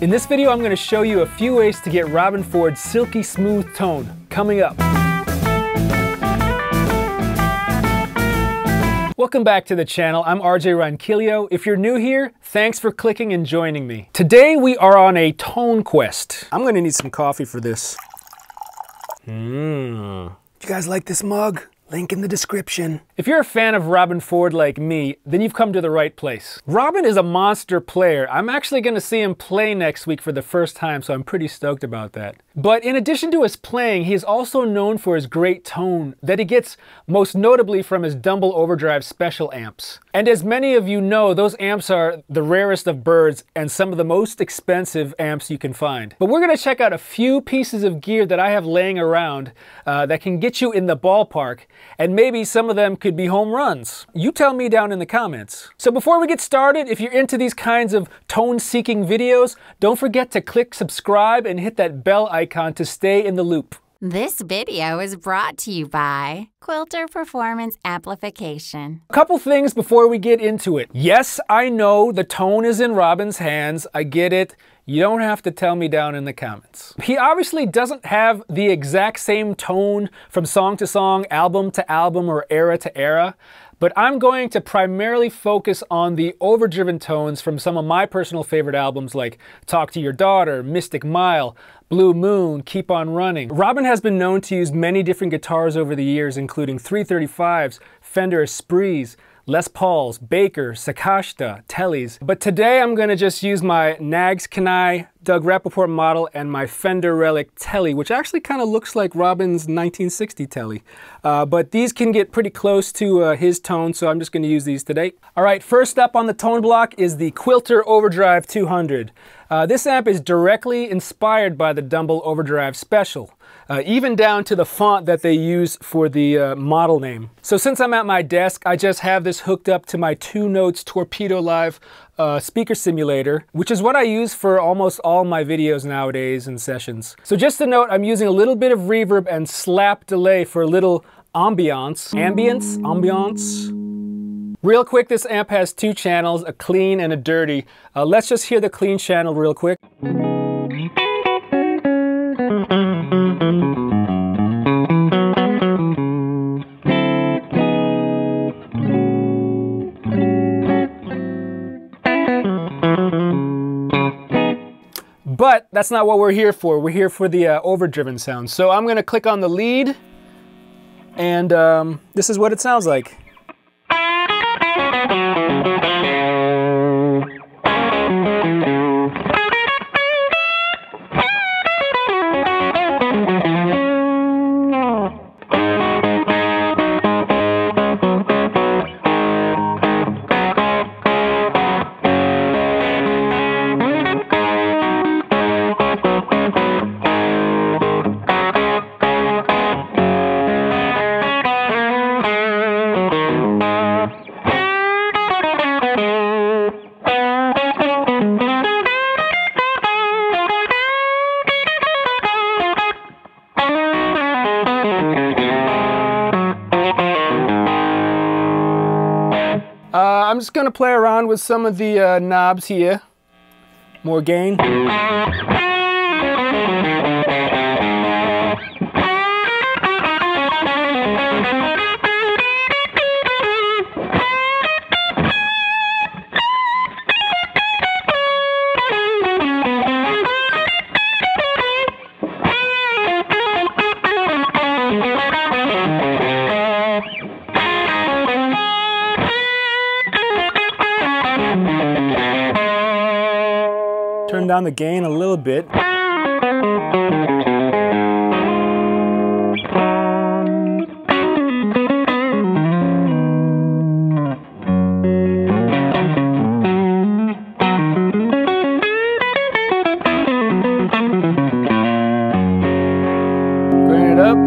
In this video, I'm going to show you a few ways to get Robben Ford's silky smooth tone. Coming up. Welcome back to the channel. I'm RJ Ronquillo. If you're new here, thanks for clicking and joining me. Today we are on a tone quest. I'm going to need some coffee for this. You guys like this mug? Link in the description. If you're a fan of Robben Ford like me, then you've come to the right place. Robben is a monster player. I'm actually going to see him play next week for the first time, so I'm pretty stoked about that. But in addition to his playing, he is also known for his great tone that he gets most notably from his Dumble Overdrive special amps. And as many of you know, those amps are the rarest of birds and some of the most expensive amps you can find. But we're going to check out a few pieces of gear that I have laying around that can get you in the ballpark, and maybe some of them could be home runs. You tell me down in the comments. So before we get started, if you're into these kinds of tone-seeking videos, don't forget to click subscribe and hit that bell icon to stay in the loop. This video is brought to you by Quilter Performance Amplification. A couple things before we get into it. Yes, I know the tone is in Robben's hands. I get it. You don't have to tell me down in the comments. He obviously doesn't have the exact same tone from song to song, album to album, or era to era, but I'm going to primarily focus on the overdriven tones from some of my personal favorite albums like Talk to Your Daughter, Mystic Mile, Blue Moon, Keep On Running. Robben has been known to use many different guitars over the years, including 335s, Fender Esprits, Les Pauls, Baker, Sakashta, Tellys. But today I'm going to just use my Nags Kanai Doug Rappaport model and my Fender Relic Telly, which actually kind of looks like Robben's 1960 Telly. But these can get pretty close to his tone, so I'm just going to use these today. All right, first up on the tone block is the Quilter Overdrive 200. This amp is directly inspired by the Dumble Overdrive Special. Even down to the font that they use for the model name. So since I'm at my desk, I just have this hooked up to my 2 Notes Torpedo Live speaker simulator, which is what I use for almost all my videos nowadays and sessions. So just a note, I'm using a little bit of reverb and slap delay for a little ambiance. Ambiance. Real quick, this amp has 2 channels, a clean and a dirty. Let's just hear the clean channel real quick. But that's not what we're here for. We're here for the overdriven sound. So I'm going to click on the lead, and this is what it sounds like. I'm just going to play around with some of the knobs here. More gain. Turn down the gain a little bit. Bring it up.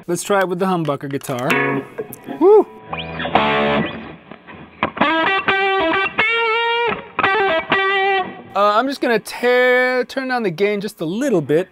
Let's try it with the humbucker guitar. Woo! I'm just gonna turn down the gain just a little bit.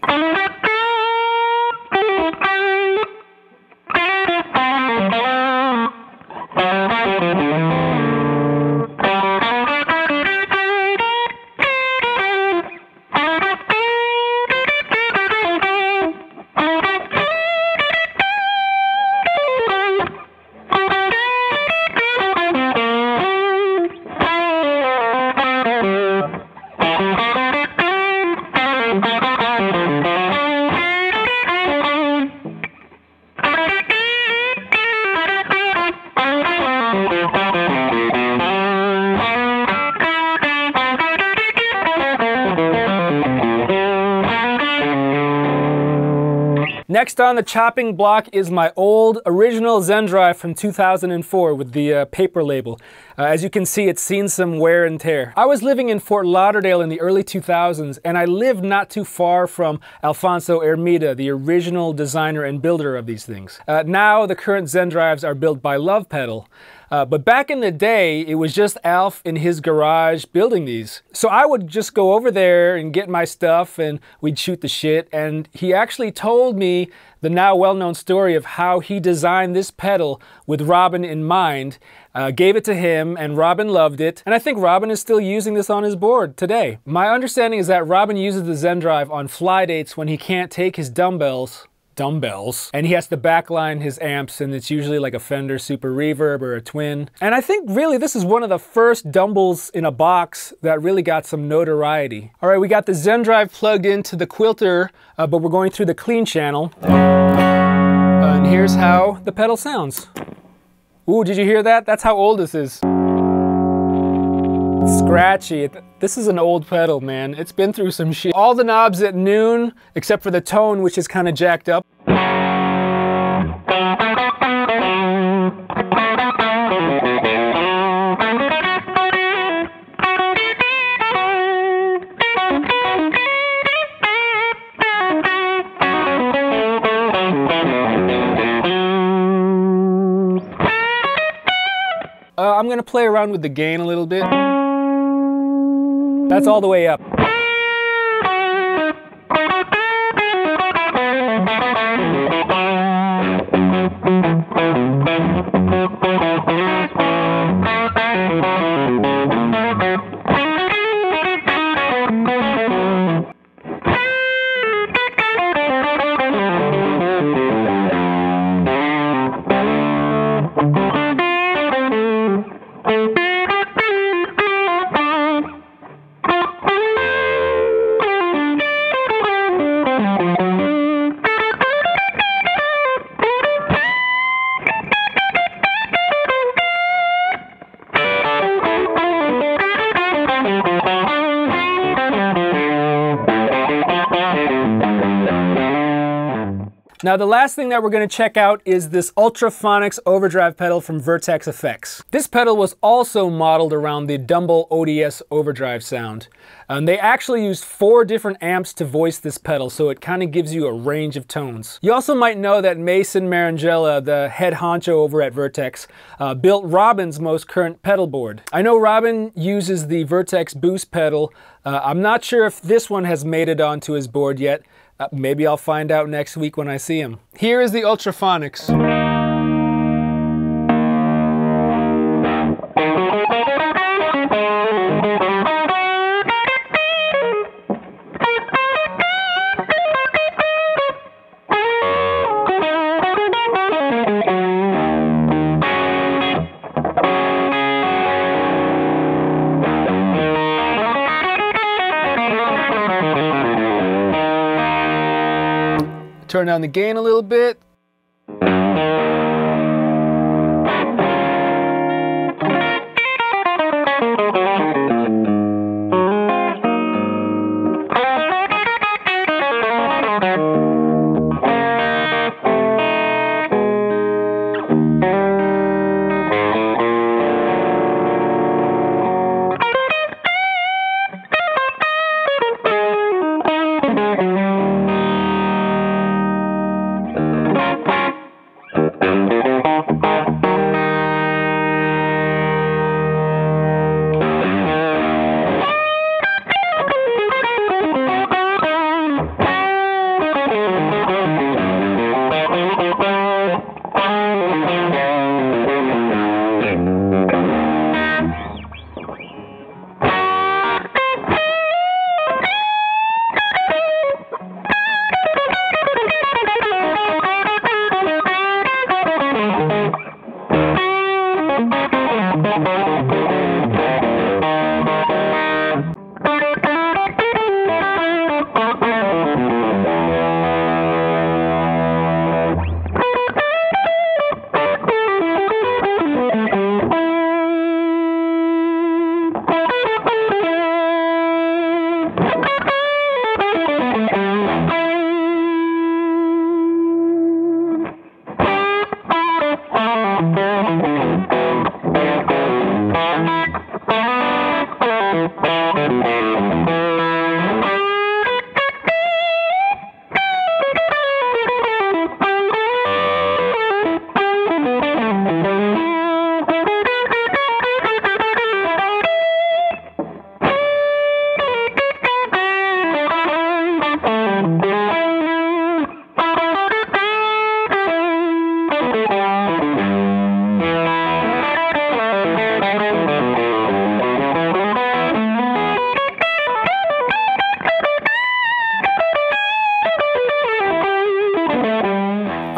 Next on the chopping block is my old original Zen drive from 2004 with the paper label. As you can see, it's seen some wear and tear. I was living in Fort Lauderdale in the early 2000s, and I lived not too far from Alfonso Ermida, the original designer and builder of these things. Now the current Zen drives are built by Love Pedal. But back in the day, it was just Alf in his garage building these. So I would just go over there and get my stuff and we'd shoot the shit. And he actually told me the now well-known story of how he designed this pedal with Robben in mind, gave it to him, and Robben loved it. And I think Robben is still using this on his board today. My understanding is that Robben uses the Zen drive on fly dates when he can't take his dumbbells, and he has to backline his amps, and it's usually like a Fender Super Reverb or a Twin. And I think really this is one of the first Dumbles in a box that really got some notoriety. All right, we got the Zen drive plugged into the Quilter, but we're going through the clean channel. And here's how the pedal sounds. Ooh, did you hear that? That's how old this is. It's scratchy. This is an old pedal, man. It's been through some shit. All the knobs at noon, except for the tone, which is kind of jacked up. I'm gonna play around with the gain a little bit. That's all the way up. Now the last thing that we're going to check out is this Ultraphonics overdrive pedal from Vertex Effects. This pedal was also modeled around the Dumble ODS overdrive sound. They actually used 4 different amps to voice this pedal, so it kind of gives you a range of tones. You also might know that Mason Marangella, the head honcho over at Vertex, built Robben's most current pedal board. I know Robben uses the Vertex Boost pedal. I'm not sure if this one has made it onto his board yet. Maybe I'll find out next week when I see him. Here is the Ultraphonics. Turn down the gain a little bit.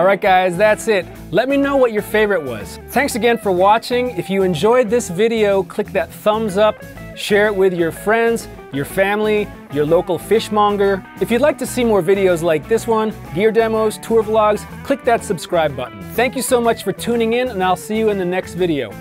Alright guys, that's it. Let me know what your favorite was. Thanks again for watching. If you enjoyed this video, click that thumbs up, share it with your friends, your family, your local fishmonger. If you'd like to see more videos like this one, gear demos, tour vlogs, click that subscribe button. Thank you so much for tuning in, and I'll see you in the next video.